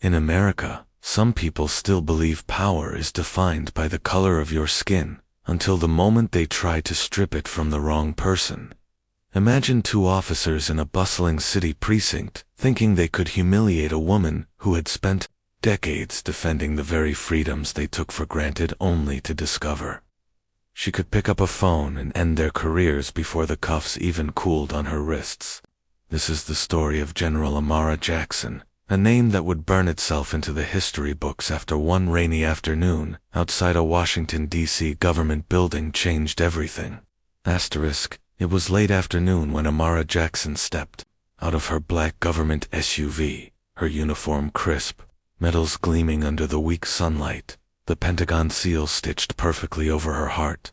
In America, some people still believe power is defined by the color of your skin, until the moment they try to strip it from the wrong person. Imagine two officers in a bustling city precinct thinking they could humiliate a woman who had spent decades defending the very freedoms they took for granted only to discover she could pick up a phone and end their careers before the cuffs even cooled on her wrists. This is the story of General Amara Jackson, a name that would burn itself into the history books after one rainy afternoon outside a Washington, D.C. government building changed everything. It was late afternoon when Amara Jackson stepped out of her black government SUV, her uniform crisp, metals gleaming under the weak sunlight, the Pentagon seal stitched perfectly over her heart.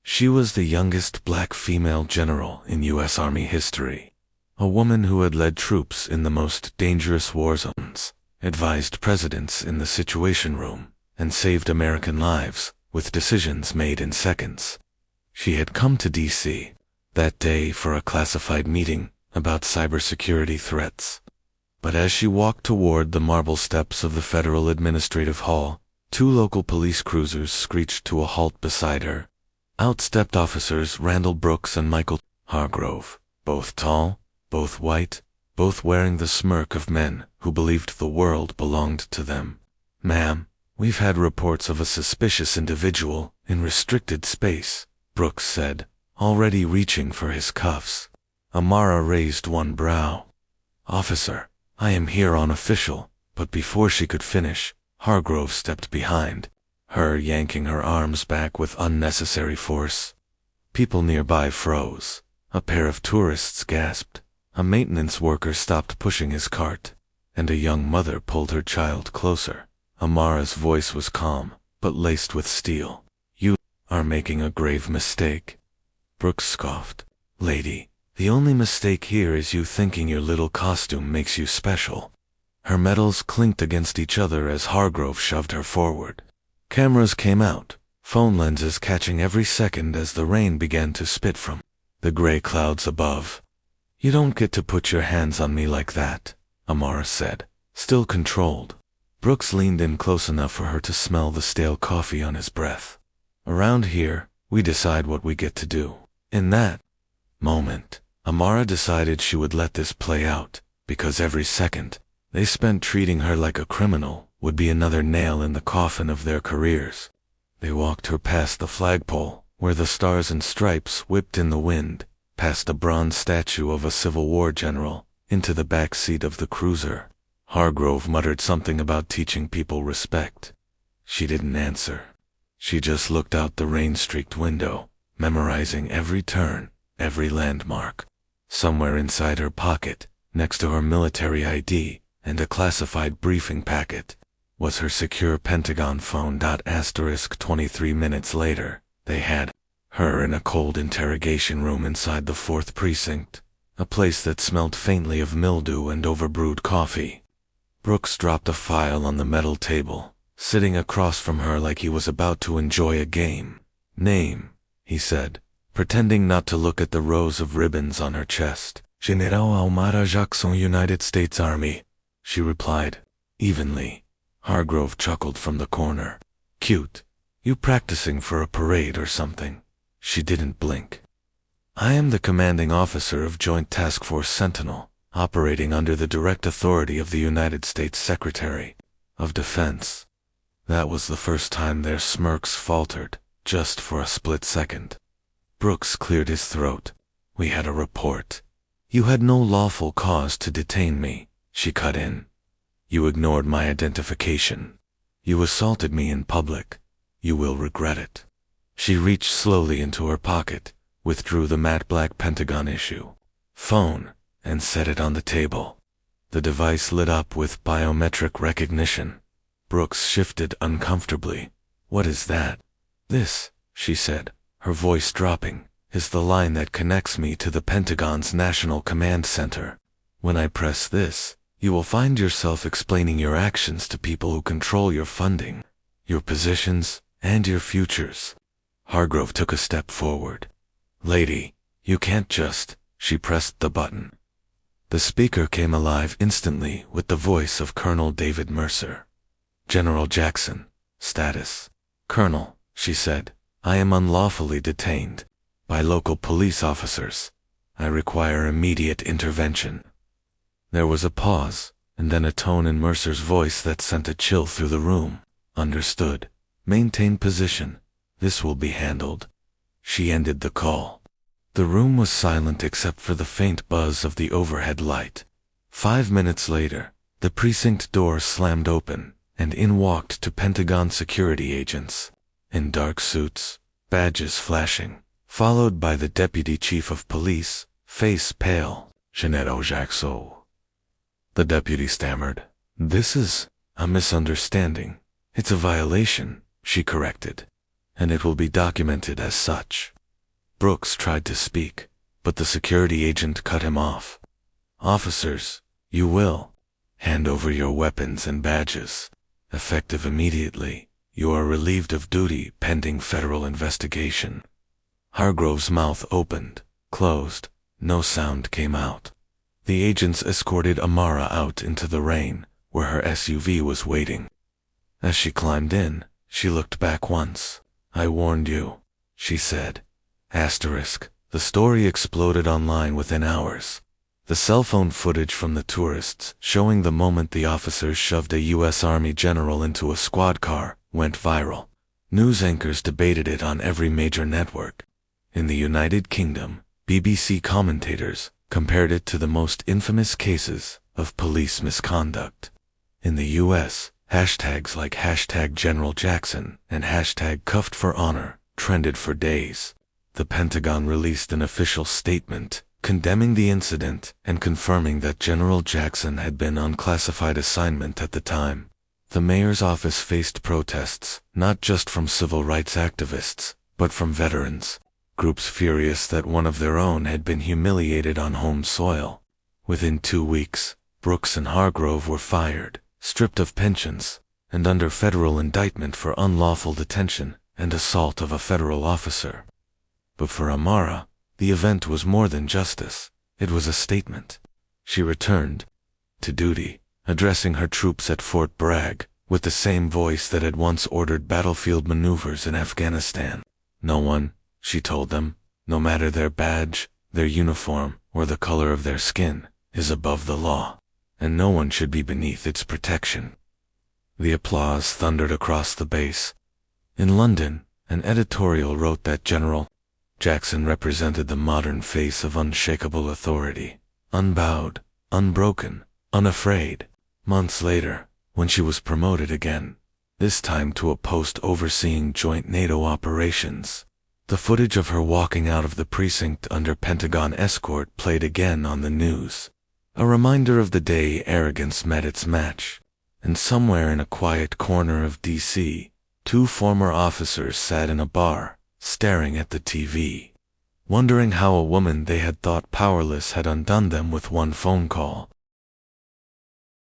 She was the youngest black female general in U.S. Army history. A woman who had led troops in the most dangerous war zones, advised presidents in the Situation Room, and saved American lives with decisions made in seconds. She had come to D.C. that day for a classified meeting about cybersecurity threats. But as she walked toward the marble steps of the Federal Administrative Hall, two local police cruisers screeched to a halt beside her. Out stepped officers Randall Brooks and Michael Hargrove, both tall, both white, both wearing the smirk of men who believed the world belonged to them. "Ma'am, we've had reports of a suspicious individual in restricted space," Brooks said, already reaching for his cuffs. Amara raised one brow. "Officer, I am here on official," but before she could finish, Hargrove stepped behind her, yanking her arms back with unnecessary force. People nearby froze. A pair of tourists gasped. A maintenance worker stopped pushing his cart, and a young mother pulled her child closer. Amara's voice was calm, but laced with steel. "You are making a grave mistake." Brooks scoffed. "Lady, the only mistake here is you thinking your little costume makes you special." Her metals clinked against each other as Hargrove shoved her forward. Cameras came out, phone lenses catching every second as the rain began to spit from the gray clouds above. "You don't get to put your hands on me like that," Amara said, still controlled. Brooks leaned in close enough for her to smell the stale coffee on his breath. "Around here, we decide what we get to do." In that moment, Amara decided she would let this play out, because every second they spent treating her like a criminal would be another nail in the coffin of their careers. They walked her past the flagpole, where the stars and stripes whipped in the wind, past a bronze statue of a Civil War general, into the back seat of the cruiser. Hargrove muttered something about teaching people respect. She didn't answer. She just looked out the rain-streaked window, memorizing every turn, every landmark. Somewhere inside her pocket, next to her military ID and a classified briefing packet, was her secure Pentagon phone. 23 minutes later, they had her in a cold interrogation room inside the 4th Precinct, a place that smelled faintly of mildew and overbrewed coffee. Brooks dropped a file on the metal table, sitting across from her like he was about to enjoy a game. "Name," he said, pretending not to look at the rows of ribbons on her chest. "General Amara Jackson, United States Army," she replied, evenly. Hargrove chuckled from the corner. "Cute. You practicing for a parade or something?" She didn't blink. "I am the commanding officer of Joint Task Force Sentinel, operating under the direct authority of the United States Secretary of Defense." That was the first time their smirks faltered, just for a split second. Brooks cleared his throat. "We had a report." "You had no lawful cause to detain me," she cut in. "You ignored my identification. You assaulted me in public. You will regret it." She reached slowly into her pocket, withdrew the matte black Pentagon issue phone, and set it on the table. The device lit up with biometric recognition. Brooks shifted uncomfortably. "What is that?" "This," she said, her voice dropping, "is the line that connects me to the Pentagon's National Command Center. When I press this, you will find yourself explaining your actions to people who control your funding, your positions, and your futures." Hargrove took a step forward. "Lady, you can't just..." She pressed the button. The speaker came alive instantly with the voice of Colonel David Mercer. "General Jackson, status." "Colonel," she said, "I am unlawfully detained by local police officers. I require immediate intervention." There was a pause, and then a tone in Mercer's voice that sent a chill through the room. "Understood. Maintain position. This will be handled." She ended the call. The room was silent except for the faint buzz of the overhead light. 5 minutes later, the precinct door slammed open, and in walked two Pentagon security agents, in dark suits, badges flashing, followed by the deputy chief of police, face pale. "General Jackson." The deputy stammered. "This is a misunderstanding. It's a violation," she corrected, "and it will be documented as such." Brooks tried to speak, but the security agent cut him off. "Officers, you will hand over your weapons and badges. Effective immediately. You are relieved of duty pending federal investigation." Hargrove's mouth opened, closed. No sound came out. The agents escorted Amara out into the rain, where her SUV was waiting. As she climbed in, she looked back once. "I warned you," she said. The story exploded online within hours. The cell phone footage from the tourists, showing the moment the officers shoved a U.S. Army general into a squad car, went viral. News anchors debated it on every major network. In the United Kingdom, BBC commentators compared it to the most infamous cases of police misconduct. In the U.S., hashtags like #GeneralJackson and #CuffedForHonor trended for days. The Pentagon released an official statement condemning the incident and confirming that General Jackson had been on classified assignment at the time. The mayor's office faced protests, not just from civil rights activists, but from veterans, groups furious that one of their own had been humiliated on home soil. Within 2 weeks, Brooks and Hargrove were fired, stripped of pensions, and under federal indictment for unlawful detention and assault of a federal officer. But for Amara, the event was more than justice. It was a statement. She returned to duty, addressing her troops at Fort Bragg with the same voice that had once ordered battlefield maneuvers in Afghanistan. "No one," she told them, "no matter their badge, their uniform, or the color of their skin, is above the law, and no one should be beneath its protection." The applause thundered across the base. In London, an editorial wrote that General Jackson represented the modern face of unshakable authority, unbowed, unbroken, unafraid. Months later, when she was promoted again, this time to a post overseeing joint NATO operations, the footage of her walking out of the precinct under Pentagon escort played again on the news. A reminder of the day arrogance met its match. And somewhere in a quiet corner of D.C., 2 former officers sat in a bar, staring at the TV, wondering how a woman they had thought powerless had undone them with one phone call.